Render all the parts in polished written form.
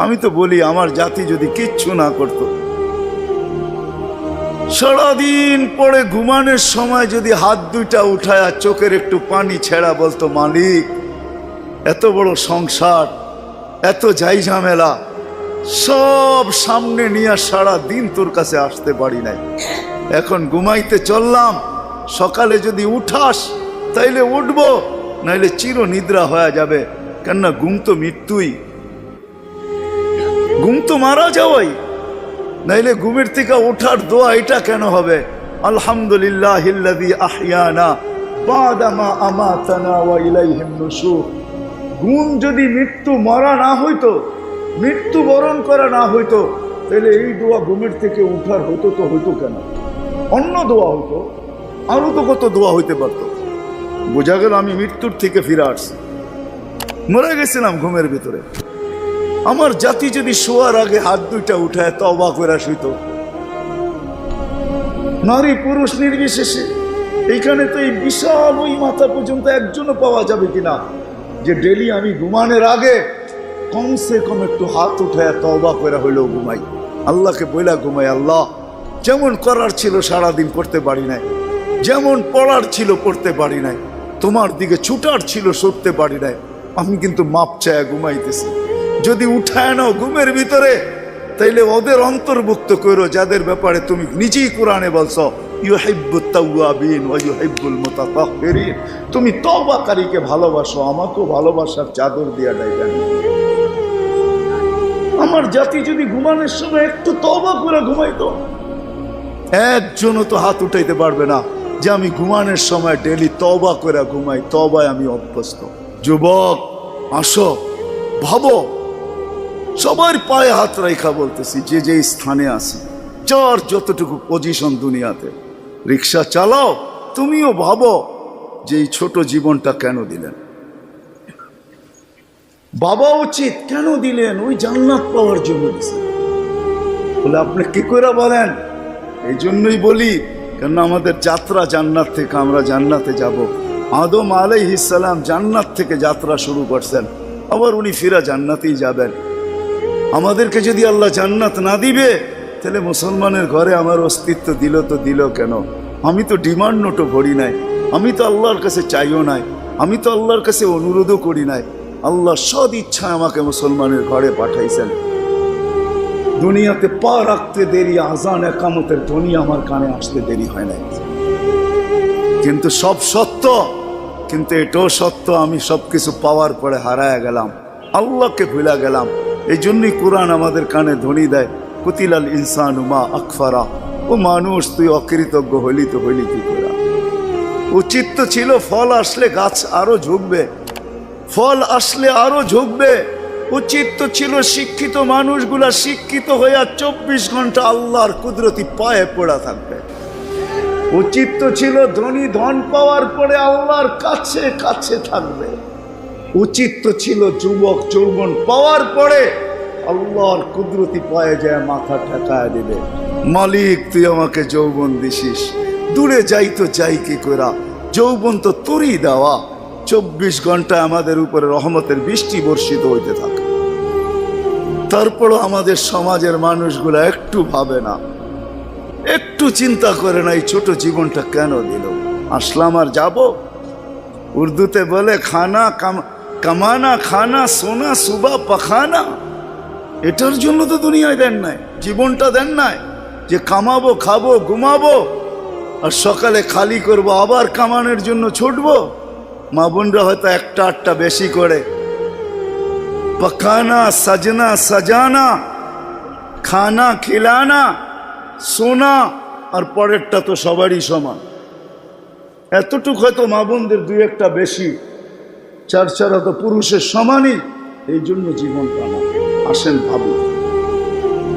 আমি তো বলি আমার জাতি যদি কিচ্ছু না করতো, সারাদিন পরে ঘুমানোর সময় যদি হাত দুইটা উঠায় আর চোখের একটু পানি ছেড়া বলতো, মালিক এত বড় সংসার, এত যাই ঝামেলা সব সামনে নিয়ে সারা দিন তোর কাছে আসতে পারি নাই, এখন ঘুমাইতে চললাম, সকালে যদি উঠাস তাইলে উঠবো, নাইলে চির নিদ্রা হয়ে যাবে। কেননা ঘুম তো মৃত্যুই, ঘুম তো মারা যাওয়াই, নাইলে ঘুমের থেকে ওঠার দোয়া এটা কেন হবে? আলহামদুলিল্লাহিল্লাযী আহইয়ানা বা'দা মা আমাতানা ওয়া ইলাইহিন নুশুর। ঘুম যদি মৃত্যু মরা না হইতো, মৃত্যু বরণ করা না হইতো, তাহলে এই দোয়া ঘুমের থেকে উঠার হতো তো হইতো কেন? অন্য দোয়া হইতো, আরো তো কত দোয়া হইতে পারতো। বোঝা গেল আমি মৃত্যুর থেকে ফিরে আসছি, মরে গেছিলাম ঘুমের ভিতরে। আমার জাতি যদি শোয়ার আগে হাত দুইটা উঠায় তওবা করে শুইতো, নারী পুরুষ নির্বিশেষে, এইখানে তো এই বিশাল ওই মাথা পর্যন্ত একজনও পাওয়া যাবে কিনা যে ডেলি আমি ঘুমানোর আগে কমসে কম একটু হাত উঠায় তওবা করে হইলেও ঘুমাই, আল্লাহকে বইলা ঘুমাই, আল্লাহ যেমন করার ছিল সারাদিন করতে পারি নাই, যেমন পড়ার ছিল পড়তে পারি নাই, তোমার দিকে ছুটার ছিল ছুটতে পারি নাই, আমি কিন্তু মাপ চায় ঘুমাইতেছি। যদি উঠায় নাও ঘুমের ভিতরে, তাইলে ওদের অন্তর্ভুক্ত করো যাদের ব্যাপারে তুমি নিজেই কোরআনে বলছো ইউহিব্বুত তাওয়াবিন ওয়া ইউহিব্বুল মুতাতাহহিরিন। তুমি তওবাকারীকে ভালোবাসো, আমাকেও ভালোবাসার চাদর দিয়া ডাইবেন। আমার জাতি যদি ঘুমানোর সময় একটু তওবা করে ঘুমাইতো, একজনও তো হাত উঠাইতে পারবে না যে আমি ঘুমানোর সময় ডেলি তওবা করে ঘুমাই, তওবায় আমি অভ্যস্ত। যুবক আসো, ভাবো, সবার পায়ে হাত রাখা বলতেছি, যে যে স্থানে আছি, যার যতটুকু পজিশন দুনিয়াতে, রিক্সা চালাও, তুমিও ভাবো যে এই ছোট জীবনটা কেন দিলেন? বাবা উচিত কেন দিলেন? ওই জান্নাত পাওয়ার জন্য দিলেন। বলে আপনি কি করে বলেন? এই জন্যই বলি, কেন আমাদের যাত্রা জান্নাত থেকে, আমরা জান্নাতে যাব। আদম আলাইহিস সালাম জান্নাত থেকে যাত্রা শুরু করছেন, আবার উনি ফিরা জান্নাতেই যাবেন। আমাদেরকে যদি আল্লাহ জান্নাত না দিবে, তাহলে মুসলমানের ঘরে আমার অস্তিত্ব দিল তো দিল কেন? আমি তো ডিমান্ড নোটও ভরি নাই, আমি তো আল্লাহর কাছে চাইও নাই, আমি তো আল্লাহর কাছে অনুরোধও করি নাই। আল্লাহ সদ ইচ্ছায় আমাকে মুসলমানের ঘরে পাঠাইছেন। দুনিয়াতে পা রাখতে দেরি, আজান একামতের ধ্বনি আমার কানে আসতে দেরি হয় নাই। কিন্তু সব সত্য, কিন্তু এটাও সত্য আমি সবকিছু পাওয়ার পরে হারায় গেলাম, আল্লাহকে ভুলা গেলাম। এই জন্যই কোরআন আমাদের কানে ধ্বনি দেয়, কুতিলাল ইনসানু মা আকফারা। ও মানুষ, তুই অকৃতজ্ঞ হইলি তো হইলি কি করে? উচিত তো ছিল ফল আসলে গাছ আরো ঝুঁকবে, ফল আসলে আরো ঝুঁকবে। উচিত তো ছিল শিক্ষিত মানুষগুলা শিক্ষিত হইয়া 24 ঘন্টা আল্লাহর কুদরতি পায়ে পড়া থাকবে। উচিত তো ছিল ধনী ধন পাওয়ার পরে আল্লাহর কাছে কাছে থাকবে। উচিত তো ছিল যুবক যৌবন পাওয়ার পরে আল্লাহর কুদরতি পায়ে যায় মাথা ঠেকায় দিবে, মালিক তুই আমাকে যৌবন দিছিস, দূরে যাই তো যাই কি করা, যৌবন তো তোরই দেওয়া। 24 ঘন্টা আমাদের উপরে রহমতের বৃষ্টি বর্ষিত হইতে থাকে। তারপরও আমাদের সমাজের মানুষগুলা একটু ভাবে না, একটু চিন্তা করে না এই ছোট জীবনটা কেন দিল। আসলাম আর যাব। উর্দুতে বলে খানা কামানা খানা সোনা সুবা পাখানা। এটার জন্য তো দুনিয়ায় দেন নাই, জীবনটা দেন নাই যে কামাবো, খাবো, ঘুমাবো, আর সকালে খালি করব, আবার কামানোর জন্য ছুটবো। মা বোনরা হয়তো একটা আটটা বেশি করে, পকানা সাজনা সাজানা, খানা খিলানা, সোনা, আর পরেরটা তো সবারই সমান। এতটুক হয়তো মা বোনদের দুই একটা বেশি, চার চারা তো পুরুষের সমানই। এই জন্য জীবনটা না। আসেন ভাবুন,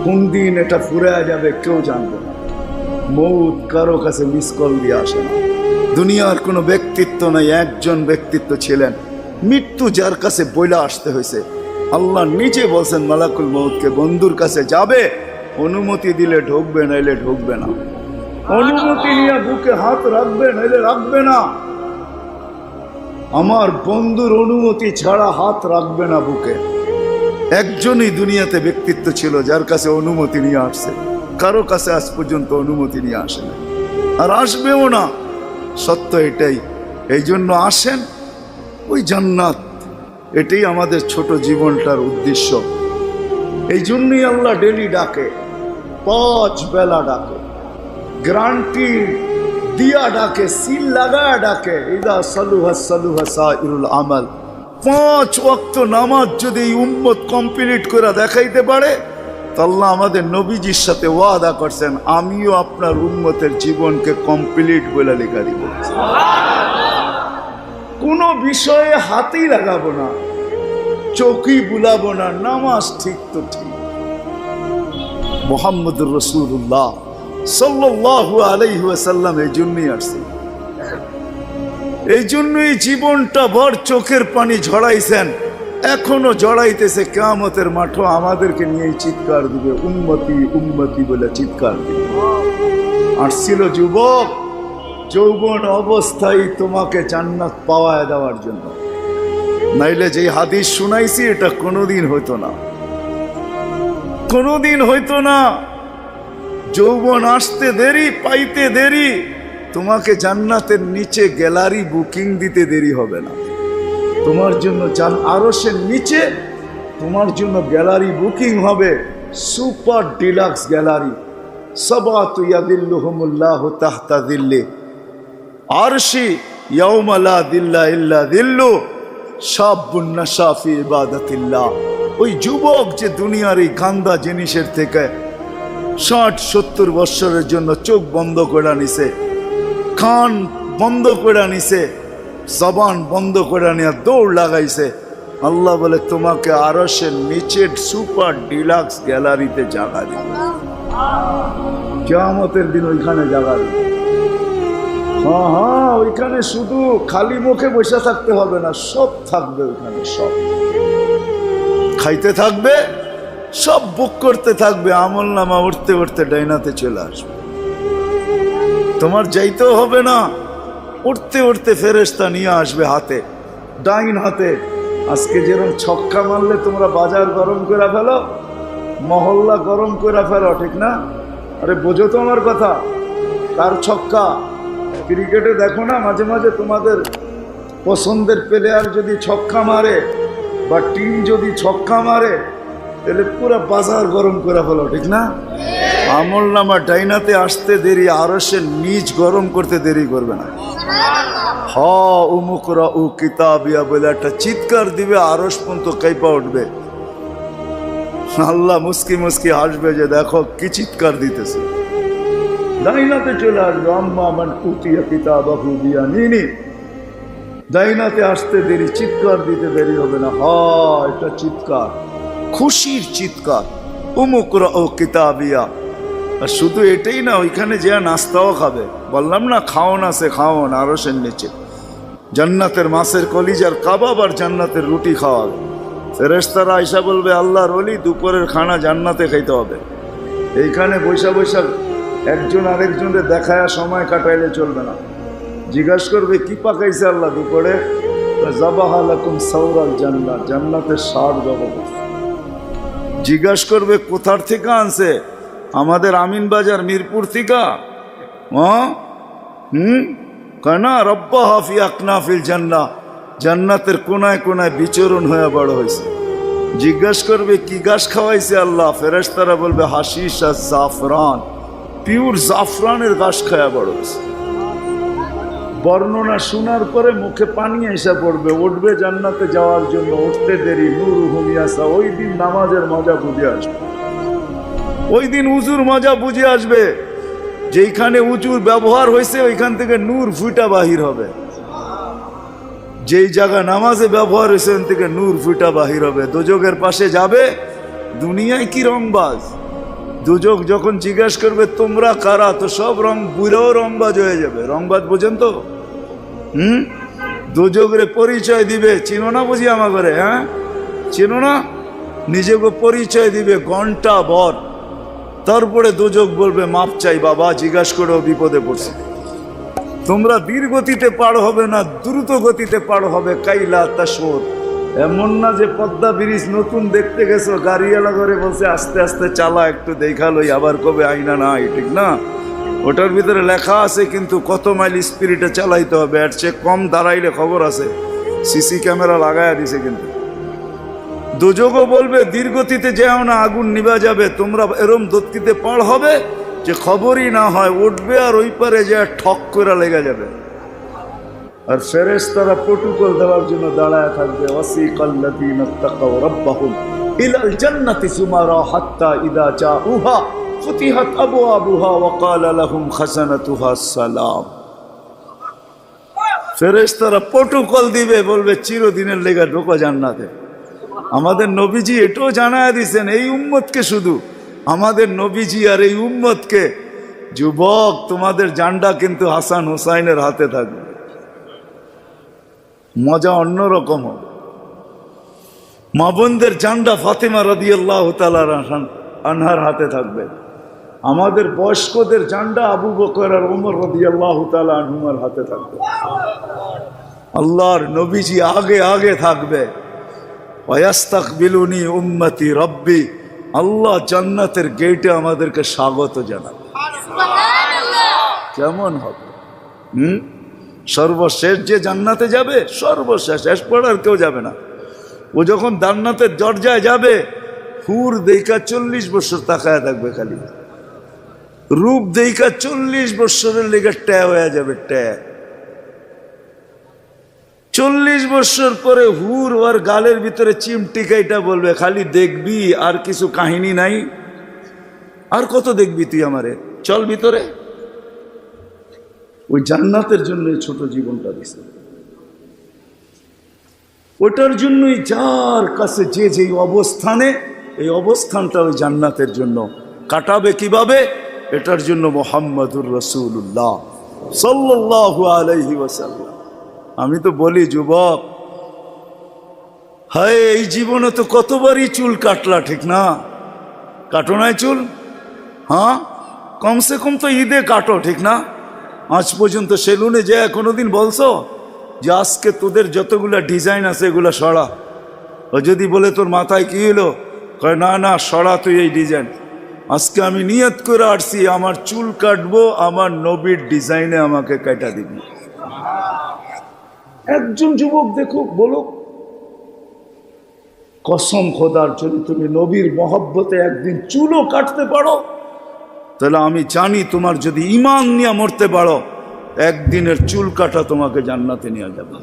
কোন দিন এটা ফুরে যাবে কেউ জানবে না। মৌত কারো কাছে মিস কল দিয়ে আসে না। দুনিয়ার কোনো ব্যক্তিত্ব নাই, একজন ব্যক্তিত্ব ছিলেন, মৃত্যু যার কাছে বইলা আসতে হয়েছে। আল্লাহ নিজে বলছেন মালাকুল মৌতকে, বন্ধুর কাছে যাবে, অনুমতি দিলে ঢুকবে, নাইলে ঢুকবে না। অনুমতি নিয়ে বুকে হাত রাখবে, নাইলে রাখবে না। আমার বন্ধুর অনুমতি ছাড়া হাত রাখবে না বুকে। একজনই দুনিয়াতে ব্যক্তিত্ব ছিল যার কাছে অনুমতি নিয়ে আসছে, কারো কাছে আজ পর্যন্ত অনুমতি নিয়ে আসে না, আর আসবেও না। সত্য এটাই। এই জন্য আসেন, ওই জান্নাত, এটাই আমাদের ছোট জীবনটার উদ্দেশ্য। এই জন্যই আল্লাহ ডেলি ডাকে, 5 বেলা ডাকে, গ্যারান্টি দিয়া ডাকে, সিল লাগায় ডাকে। ইদা সালুহা সালুহা সাইরুল আমাল। 5 ওয়াক্ত নামাজ যদি এই উম্মত কমপ্লিট করে দেখাইতে পারে, তো আল্লাহ আমাদের নবীজির সাথে ওয়াদা করছেন, আমিও আপনার উম্মতের জীবনকে কমপ্লিট বলে লেখা দিব। কোনো বিষয়ে হাতেই লাগাবো না, চোখই বুলাবো না, নামাজ ঠিক তো ঠিক। মুহাম্মদুর রাসূলুল্লাহ সাল্লাল্লাহু আলাইহি ওয়াসাল্লাম এই জন্যই আসছেন, এই জন্যই জীবনটা ভর চোখের পানি ঝরাইছেন, এখনো জড়াইতেছে। কিয়ামতের মাঠে আমাদেরকে নিয়েই চিৎকার দিবে, উম্মতি উম্মতি বলে চিৎকার দিবে। আসছিল যুবক, যৌবন অবস্থায় তোমাকে জান্নাত পাওয়ায় দেওয়ার জন্য, নাইলে যে হাদিস শুনাইছি এটা কোনোদিন হইতো না, কোনোদিন হইতো না। যৌবন আসতে দেরি, পাইতে দেরি, তোমাকে জান্নাতের নিচে গ্যালারি বুকিং দিতে দেরি হবে না। তোমার জন্য আরশের নিচে তোমার জন্য গ্যালারি বুকিং হবে, সুপার ডিলাক্স গ্যালারি। সাবাতু ইয়াদিল্লুহুমুল্লাহু তাহতা দিল্লি আরশি ইয়াউমা লা দিল্লা ইল্লা দিল্লু শাবুন নাশা ফি ইবাদাতিল্লাহ। ওই যুবক যে দুনিয়ার এই গান্দা জিনিসের থেকে 60-70 বছরের জন্য চোখ বন্ধ করে নিছে, কান বন্ধ করে নিছে, জবান বন্ধ করে নিয়ে দৌড় লাগাইছে, আল্লাহ বলে তোমাকে আরশের নিচের সুপার ডিলাক্স গ্যালারিতে জায়গা দিবে। কিয়ামতের দিন ওইখানে জায়গা দিবে। হ্যাঁ, ওইখানে শুধু খালি মুখে বসে থাকতে হবে না, সব থাকবে ওইখানে, সব খাইতে থাকবে, সব বুক করতে থাকবে, আমল নামা উঠতে উঠতে ডাইনাতে চলে আসবে। তোমার যাইতেও হবে না, উঠতে উঠতে ফেরেশতা নিয়ে আসবে হাতে, ডাইন হাতে। আজকে যেরকম ছক্কা মারলে তোমরা বাজার গরম করে ফেলো, মহল্লা গরম করে ফেলো, ঠিক না? আরে বোঝো তো আমার কথা। তার ছক্কা ক্রিকেটে দেখো না, মাঝে মাঝে তোমাদের পছন্দের প্লেয়ার যদি ছক্কা মারে বা টিম যদি ছক্কা মারে, তাহলে পুরো বাজার গরম করে ফেলো, ঠিক না? আমল নামা ডাইনাতে আসতে দেরি, আরশের নিচ গরম করতে দেরি করবে না। হ উমুকরা উ কিতাবিয়া বলে একটা চিৎকার দিবে, আরশ পর্যন্ত কাইপা উঠবে। আল্লাহ মুস্কি মুস্কি হাসবে যে দেখো কি চিৎকার দিতেছে। ডাইনাতে চলে আসবে, আম্মা মান উতিয়া কিতাবাহু বিয়ামিনি। ডাইনাতে আসতে দেরি, চিৎকার দিতে দেরি হবে না। এটা চিৎকার, খুশির চিৎকার, উমুকরা ও কিতাবিয়া। আর শুধু এটাই না, ওইখানে যে নাস্তাও খাবে। বললাম না খাওন আছে, খাওন আরশের নিচে। জান্নাতের মাছের কলিজার কাবাব আর জান্নাতের রুটি খাওয়াবে। ফেরেশতারা আইসা বলবে আল্লাহর ওলি দুপুরের খানা জান্নাতে খাইতে হবে। এইখানে বৈশা বৈশা একজন আরেকজনের দেখায় সময় কাটাইলে চলবে না। জিজ্ঞাসা করবে কি পাকাইছে আল্লাহ দুপুরে? যাবাহা লাকুম সাওরাল জান্নাত, জান্নাতের ষাঁড় জবাব। জিজ্ঞাসা করবে কোথার থেকে আনছে? আমাদের আমিন বাজার মিরপুর থেকে। কেনা রব্বা হাফি আকনাফিল জান্নাহ, জান্নাতের কোনায় কোনায় বিচরণ হয়ে বড় হয়েছে। জিজ্ঞাসা করবে কি গাছ খাওয়াইছে আল্লাহ? ফেরেশতারা বলবে হাশিশ আর জাফরান, পিওর জাফরানের গাছ খাওয়া বড় হয়েছে। বর্ণনা শোনার পরে মুখে পানি এসে পড়বে, উঠবে জান্নাতে যাওয়ার জন্য, উঠতে দেরি। নূরুহুম ইয়াসা, ওই দিন নামাজের মজা বুঝে আসবে, ওই দিন উজুর মজা বুঝে আসবে। যেইখানে উজুর ব্যবহার হয়েছে ওইখান থেকে নূর ফুটা বাহির হবে, যেই জায়গা নামাজে ব্যবহার হয়েছে ওখান থেকে নূর ফুটা বাহির হবে। দোজকের পাশে যাবে, দুনিয়ায় কি রংবাজ। দুজক যখন জিজ্ঞাসা করবে তোমরা কারা, তো সব রং বুড়াও রংবাজ হয়ে যাবে। রংবাজ বোঝেন তো? দুজকের পরিচয় দিবে, চিনো না বুঝি আমার ঘরে? হ্যাঁ চিনো না? নিজেকে পরিচয় দিবে ঘন্টা ভর, তারপরে দুজক বলবে মাপ চাই বাবা, জিজ্ঞাসা করেও বিপদে পড়ছে। তোমরা ধীর গতিতে পার হবে না, দ্রুত গতিতে পার হবে। কাইলা তাশউর, এমন না যে পদ্মা ব্রিজ নতুন দেখতে গেছো, গাড়িওয়ালা করে বলছে আস্তে আস্তে চালা, একটু দেখালোই, আবার কবে আইনা নাই, ঠিক না? ওটার ভিতরে লেখা আছে কিন্তু কত মাইল স্পিরিটে চালাইতে হবে, এর চেয়ে কম দাঁড়াইলে খবর আছে, সিসি ক্যামেরা লাগাইয়া দিছে। কিন্তু দুযোগও বলবে দীর্ঘতিতে যেও না, আগুন নিভা যাবে, তোমরা এরম দত্তিতে পার হবে যে খবরই না হয়, উঠবে আর ওই পারে যে ঠক করে লেগে যাবে। আর ফেরেশতারা প্রটোকল দেওয়ার জন্য দাঁড়ায় থাকবে। ওয়াসিকাল্লাযীনা তাকাউ রাব্বাহুম ইলাল জান্নাতি সুমারা হাত্তা ইযা জাউহা ফুতিহাত আবওয়াবুহা ওয়া ক্বালা লাহুম খাজানাতুহা সালাম। ফেরেশতারা প্রটোকল দিবে, বলবে চিরদিনের লেগে ঢোকো জান্নাতে। আমাদের নবীজি এটাও জানায় দিয়েছেন এই উম্মতকে, শুধু আমাদের নবীজি আর এই উম্মতকে, যুবক তোমাদের জান্ডা কিন্তু হাসান হুসাইনের হাতে থাকবে, মজা অন্যরকম হবে। মা বোনদের জান্ডা ফাতেমা রাদিয়াল্লাহু তাআলা আনহার হাতে থাকবে। আমাদের বয়স্কদের জান্ডা আবু বকর আর ওমর রাদিয়াল্লাহু তাআলা আনহুমার হাতে থাকবে। আল্লাহর নবীজি আগে আগে থাকবে। ওয়াস্তাকবিলুনি উম্মতি রব্বি, আল্লাহ জান্নাতের গেটে আমাদেরকে স্বাগত জানাবে। কেমন হবে? সর্বশেষ যে জান্নাতে যাবে, সর্বশেষ, শেষ পড়ার কেউ যাবে না। ও যখন জান্নাতের দরজায় যাবে, হুর দেইকা 40 বছর তাকায় থাকবে, খালি রূপ দেইকা 40 বছরের লেগে ট্যা হয়ে যাবে, ট্যা। 40 বছর পরে হুর ওর গালের ভিতরে চিমটিকাইটা বলবে, খালি দেখবি আর কিছু কাহিনী নাই, আর কত দেখবি তুই আমারে, চল ভিতরে। ওই জান্নাতের জন্য ছোট জীবনটা দিছে। ওটার জন্যই যার কাছে যে যেই অবস্থানে, এই অবস্থানটা ওই জান্নাতের জন্য কাটাবে কিভাবে, এটার জন্য মুহাম্মাদুর রাসূলুল্লাহ সাল্লাল্লাহু আলাইহি ওয়াসাল্লাম। আমি তো বলি যুবক, হায় এই জীবনে তো কতবারই চুল কাটলা, ঠিক না? কাটো নাই চুল? হ্যাঁ, কমসে কম তো ঈদে কাটো, ঠিক না? আজ পর্যন্ত সেলুনে যে কোনোদিন বলছো যে আজকে তোদের যতগুলা ডিজাইন আছে এগুলো সরা? ও যদি বলে তোর মাথায় কি হলো, কয় না না সরা তুই এই ডিজাইন। আজকে আমি নিয়ত করে আসছি আমার চুল কাটবো আমার নবীর ডিজাইনে, আমাকে কাটা দিবি। একজন যুবক দেখুক, বলুক কসম খোদার যদি তুমি নবীর মহব্বতে একদিন চুলও কাটতে পারো, তাহলে আমি জানি তোমার যদি ঈমান নিয়ে মরতে পারো, একদিনের চুল কাটা তোমাকে জান্নাতে নিয়ে যাবে।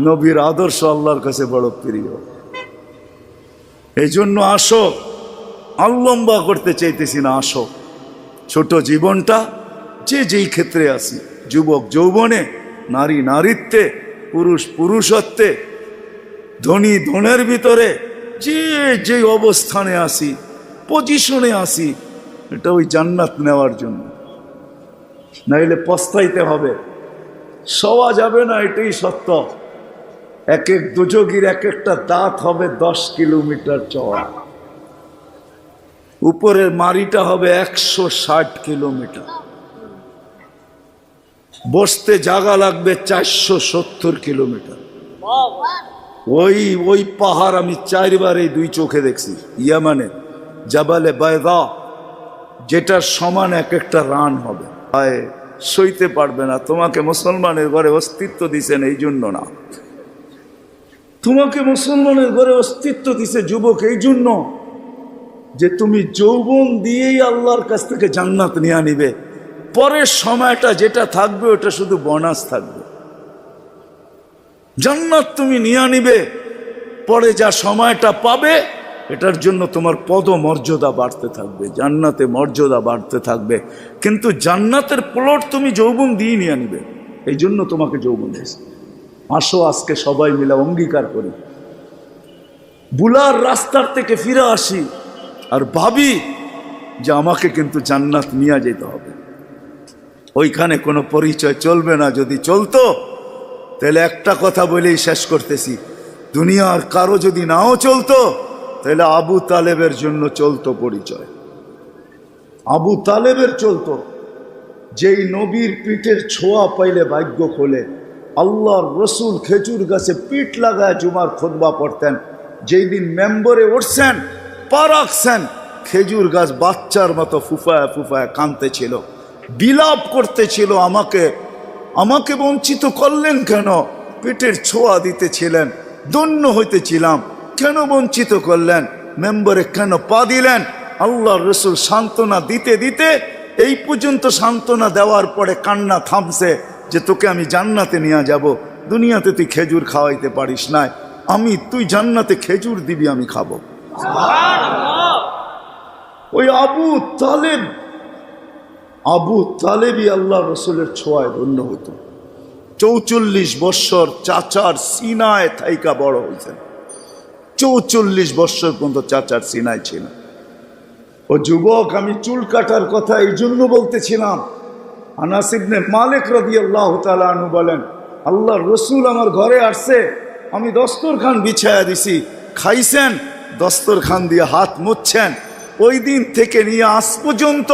নবীর আদর্শ আল্লাহর কাছে বড় প্রিয়। এই জন্য আসো, লম্বা করতে চাইতেছি না, আসো ছোট জীবনটা যে যেই ক্ষেত্রে আসি, যুবক যৌবনে, নারী নারীত্বে, পুরুষ পুরুষত্বে, ধনী ধনের ভিতরে, যে যে অবস্থানে আসি, পজিশনে আসি, এটা ওই জান্নাত নেওয়ার জন্য। নাইলে পস্তাইতে হবে, সওয়া যাবে না, এটাই সত্য। এক এক দুযোগীর এক একটা দাঁত হবে 10 কিলোমিটার চওড়া, উপরের মারিটা হবে 160 কিলোমিটার, বসতে জায়গা লাগবে 470 কিলোমিটার। ওই পাহাড় আমি 4 বার এই 2 চোখে দেখছি, ইয়ামানে জাবালে বায়দা, যেটার সমান এক একটা রান হবে। হায়, সইতে পারবে না। তোমাকে মুসলমানের ঘরে অস্তিত্ব দিছেন এই জন্য না, তোমাকে মুসলমানের ঘরে অস্তিত্ব দিছে যুবক এই জন্য যে তুমি যৌবন দিয়েই আল্লাহর কাছ থেকে জান্নাত নিয়ে নিবে। পরের সময়টা যেটা থাকবে ওটা শুধু বোনাস থাকবে। জান্নাত তুমি নিয়ে নিবে, পরে যা সময়টা পাবে এটার জন্য তোমার পদমর্যাদা বাড়তে থাকবে, জান্নাতে মর্যাদা বাড়তে থাকবে। কিন্তু জান্নাতের প্লট তুমি যৌবন দিয়ে নিয়ে নিবে, এই জন্য তোমাকে যৌবন দিয়েছে। আসো আজকে সবাই মিলে অঙ্গীকার করি, বুলার রাস্তার থেকে ফিরে আসি আর ভাবি যে আমাকে কিন্তু জান্নাত নিয়ে যেতে হবে। ওইখানে কোনো পরিচয় চলবে না। যদি চলতো তাহলে একটা কথা বলেই শেষ করতেছি, দুনিয়ার কারো যদি নাও চলতো তাহলে আবু তালেবের জন্য চলতো পরিচয়। আবু তালেবের চলতো, যেই নবীর পিঠের ছোঁয়া পাইলে ভাগ্য খোলে, আল্লাহর রসুল খেজুর গাছে পিঠ লাগায় জুমার খুতবা পড়তেন। যেই দিন মেম্বরে উঠছেন, পা রাখছেন, খেজুর গাছ বাচ্চার মতো ফুফায় ফুফায় কাঁদতেছিল, বিলাপ করতেছিল, আমাকে বঞ্চিত করলেন কেন? পেটের ছোঁয়া দিতেছিলেন, ধন্য হইতেছিলাম, কেন বঞ্চিত করলেন? মেম্বরে কেন পা দিলেন? আল্লাহর রসুল সান্ত্বনা দিতে দিতে এই পর্যন্ত সান্ত্বনা দেওয়ার পরে কান্না থামছে যে তোকে আমি জান্নাতে নিয়ে যাব। দুনিয়াতে তুই খেজুর খাওয়াইতে পারিস না, তুই জান্নাতে খেজুর দিবি, আমি খাবো। ওই আবু তালেবই আল্লাহ রসুলের ছোঁয়ায় ধন্য হতো। 44 বৎসর চাচার সিনায় থাইকা বড় হয়েছেন। 44 বৎসর পর্যন্ত চাচার সিনায় ছিল। ও যুবক, আমি চুল কাটার কথা এই জন্য বলতেছিলাম। আনাস ইবনে মালিক রাদিয়াল্লাহু তাআলা আনহু বলেন, আল্লাহর রসুল আমার ঘরে আসছে, আমি দস্তরখান বিছায়া দিছি, খাইছেন, দস্তরখান দিয়ে হাত মুছছেন। ওই দিন থেকে নিয়ে আজ পর্যন্ত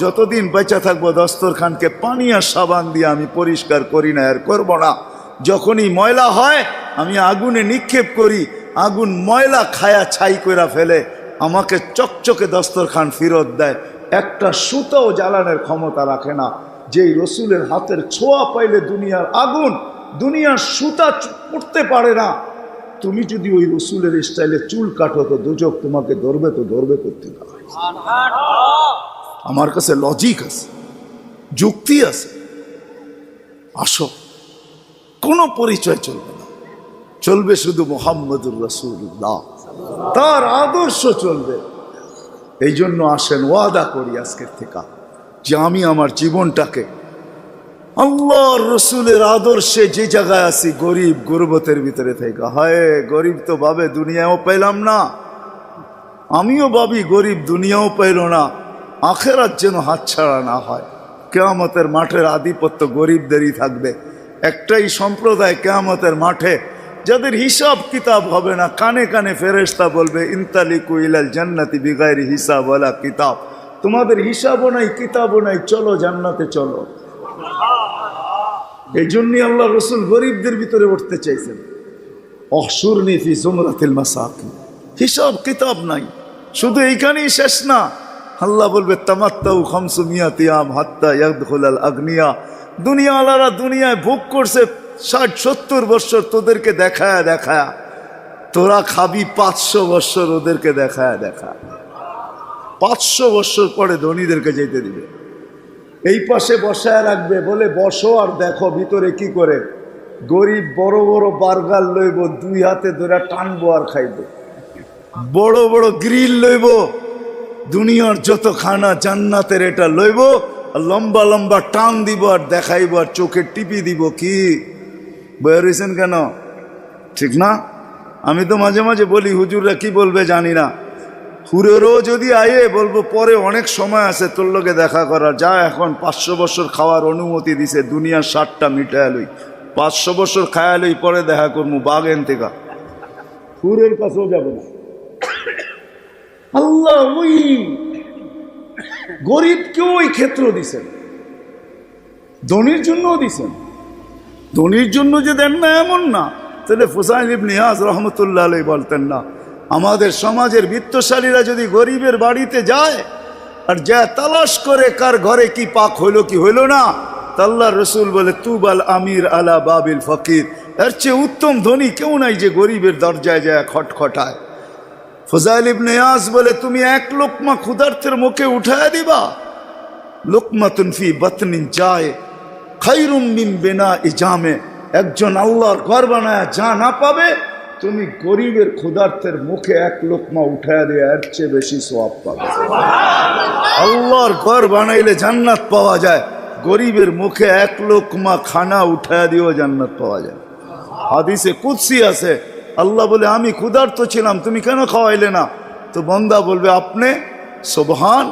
যতদিন বেঁচে থাকবো দস্তরখানকে পানি আর সাবান দিয়ে আমি পরিষ্কার করি না, আর করবো না। যখনই ময়লা হয় আমি আগুনে নিক্ষেপ করি, আগুন ময়লা খায়া ছাই করে ফেলে, আমাকে চকচকে দস্তরখান ফেরত দেয়। একটা সুতাও জ্বালানোর ক্ষমতা রাখে না। যেই রসুলের হাতের ছোঁয়া পাইলে দুনিয়ার আগুন, দুনিয়ার সুতা পড়তে পারে না। তুমি যদি ওই রসুলের স্টাইলে চুল কাটো তো দুজক তোমাকে ধরবে, তো ধরবে করতে না। আমার কাছে লজিক আছে, যুক্তি আছে। আসো, কোনো পরিচয় চলবে না, চলবে শুধু মুহাম্মদুর রাসূলুল্লাহ, তার আদর্শ চলবে। এই জন্য আসেন, ওয়াদা করি আজকের থেকে যে আমি আমার জীবনটাকে আল্লাহর রসুলের আদর্শে যে জায়গায় আছি, গরিব গুরবতের ভিতরে থেকে, হায় গরিব তো ভাবে দুনিয়াও পাইলাম না, আমিও ভাবি গরিব দুনিয়াও পাইল না, আখেরাত যেন হাতছাড়া না হয়। কিয়ামতের মাঠের আধিপত্য গরিবদেরই থাকবে। একটাই সম্প্রদায় কিয়ামতের মাঠে যাদের হিসাব কিতাব হবে না, কানে কানে ফেরেশতা বলবে ইনতালিকু ইলাল জান্নাতি বিগাইরি হিসাব ওয়ালা কিতাব, তোমাদের হিসাবও নাই কিতাবও নাই, চলো জান্নাতে চলো। এই জন্যই আল্লাহ রসুল গরিবদের ভিতরে উঠতে চাইছেন। অহশুরনি ফি জুমরাতিল মাসাকিন, হিসাব কিতাব নাই। শুধু এইখানেই শেষ না, আল্লাহ বলবে তামাত্তাউ 500 আম হাত্তা ইয়াদখুলাল আগনিয়া, দুনিয়াওয়ালারা দুনিয়ায় ভোগ করছে 60-70 বৎসর, তোদেরকে দেখায়া দেখায়া, তোরা খাবি 500 বৎসর ওদেরকে দেখায়া দেখা। 500 বৎসর পরে ধনীদেরকে যেতে দিবে, এই পাশে বসায় রাখবে, বলে বসো আর দেখো ভিতরে কি করে। গরিব বড় বড় বার্গার লইব, 2 হাতে ধরে টানবো আর খাইব। বড় বড় গ্রিল লইব, দুনিয়ার যত খানা জান্নাতের এটা লইব, লম্বা লম্বা টান দিব আর দেখাইব আর চোখে টিপি দিব। কি বয়ে রয়েছেন কেন? ঠিক না? আমি তো মাঝে মাঝে বলি, হুজুররা কি বলবে জানি না, হুরেরও যদি আয়ে বলবো পরে অনেক সময় আছে তোর লোকে দেখা করার, যা এখন 500 বছর খাওয়ার অনুমতি দিছে, দুনিয়ার 60টা মিটায় লই, 500 বছর খায়া লই, পরে দেখা করবো বাগেন থেকে। হুরের কাছেও যাবে না। আল্লাহ ওই গরিবকেও ওই ক্ষেত্র দিছেন, ধনীর জন্যও দিছেন। ধনীর জন্য যে দেন না এমন না, তাহলে ফুসাইল ইবনে ইয়াজ রহমতুল্লাহ আলাইহি বলতেন না, আমাদের সমাজের বিত্তশালীরা যদি গরিবের বাড়িতে যায় আর যা তালাশ করে কার ঘরে কি পাক হইল কি হইল না, আল্লাহর রসুল বলে তুবাল আমির আলা বাবিল ফকির, এর চেয়ে উত্তম ধনী কেউ নাই যে গরিবের দরজায় যায় খটখটায়। ফুসাইল ইবনে ইয়াজ বলে তুমি 1 লোকমা ক্ষুধার্তের মুখে উঠায় দিবা, লোকমাতুন ফি বাতনিন যায় খায়রুম মিন বিনাই জামে, একজন আল্লাহর ঘর বানায় যা না পাবে, তুমি গরিবের ক্ষুধার্তের মুখে 1 লোকমা উঠায় দিয়ে এর চেয়ে বেশি সওয়াব পাবে। আল্লাহর ঘর বানাইলে জান্নাত পাওয়া যায়, গরিবের মুখে 1 লোকমা খানা উঠায় দিয়েও জান্নাত পাওয়া যায়। হাদিসে কুদসি আছে, আল্লাহ বলে আমি ক্ষুধার্ত ছিলাম, তুমি কেন খাওয়াইলে না? তো বান্দা বলবে আপনি, সুবহান,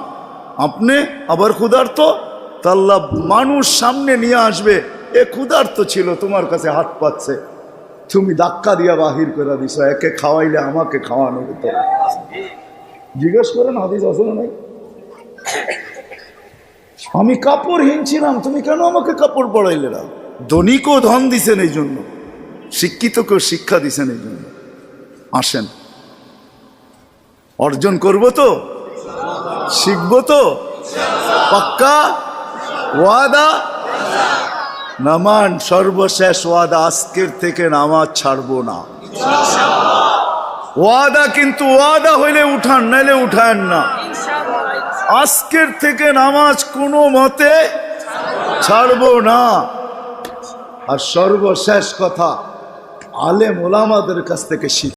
আপনি আবার ক্ষুধার্ত? তা আল্লাহ মানুষ সামনে নিয়ে আসবে, এ ক্ষুধার্ত ছিল, তোমার কাছে হাত পাচ্ছে, তুমি ধাক্কা দিয়া বাহির করে দিছ, একে খাওয়াইলে আমাকে খাওয়ানো হতো। জিজ্ঞেস করেন হাদিস আছে না নাই? আমি কাপড়হীন ছিলাম, তুমি কেন আমাকে কাপড় পরাইলে না? ধনীকেও ধন দিছেন এই জন্য, শিক্ষিতকেও শিক্ষা দিছেন এই জন্য। আসেন, অর্জন করব তো, শিখবো তো, পাক্কা ওয়াদা? নামান সর্বশেষ ওয়াদা, আজকের থেকে নামাজ ছাড়বো না। ওয়াদা, কিন্তু ওয়াদা হইলে উঠান, নাইলে উঠান না। আজকের থেকে নামাজ কোনো মতে ছাড়বো না। আর সর্বশেষ কথা, আলেম ওলামাদের কাছ থেকে শিখ।